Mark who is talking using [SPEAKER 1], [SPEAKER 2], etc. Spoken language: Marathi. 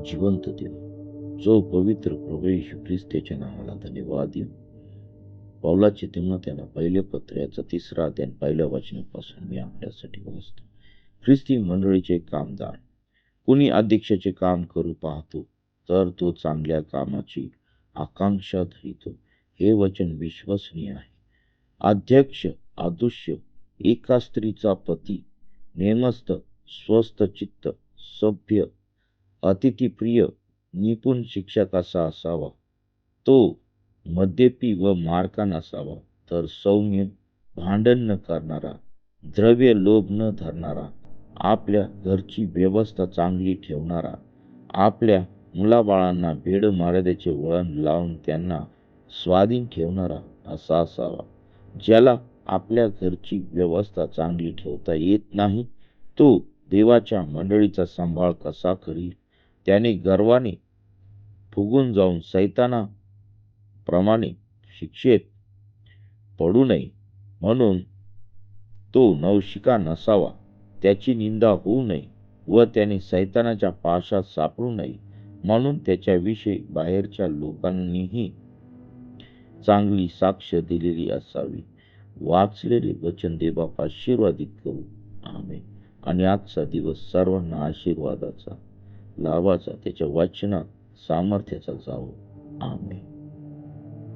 [SPEAKER 1] जिवंत देव, जो पवित्र प्रभू येशू ख्रिस्ताच्या नावाला धन्यवाद देऊ. पौलाचे त्यांना पहिले पत्र याचा 3रा अध्याय 1 वचनापासून मी आपल्यासाठी वाचतो. ख्रिस्ती मंडळीचे कामदार कुणी अध्यक्षाचे काम करू पाहतो तर तो चांगल्या कामाची आकांक्षा धरितो. हे वचन विश्वसनीय आहे. अध्यक्ष आदुष्य एका स्त्रीचा पती, नेमस्त, स्वस्थ चित्त, सभ्य, अतिथीप्रिय, निपुण शिक्षक असा असावा. तो मद्यपी व मारका नसावा, तर सौम्य, भांडण न करणारा, द्रव्य लोभ न धरणारा, आपल्या घरची व्यवस्था चांगली ठेवणारा, आपल्या मुलाबाळांना भेड मर्यादेचे वळण लावून त्यांना स्वाधीन ठेवणारा असा असावा. ज्याला आपल्या घरची व्यवस्था चांगली ठेवता येत नाही, तो देवाच्या मंडळीचा सांभाळ कसा करील? त्याने गर्वाने फुगून जाऊन सैतानाप्रमाणे शिक्षेत पडू नये, म्हणून तो नवशिका नसावा, त्याची निंदा होऊ नये व त्याने सैतानाच्या पाशात सापडू नये, म्हणून त्याच्याविषयी बाहेरच्या लोकांनीही चांगली साक्ष दिलेली असावी. वाचलेले वचन देवबाप आशीर्वादित करू. आमेन. आणि आजचा दिवस सर्वांना आशीर्वादाचा, लाभाचा, त्याच्या वचनात सामर्थ्याचा जावो. आमेन.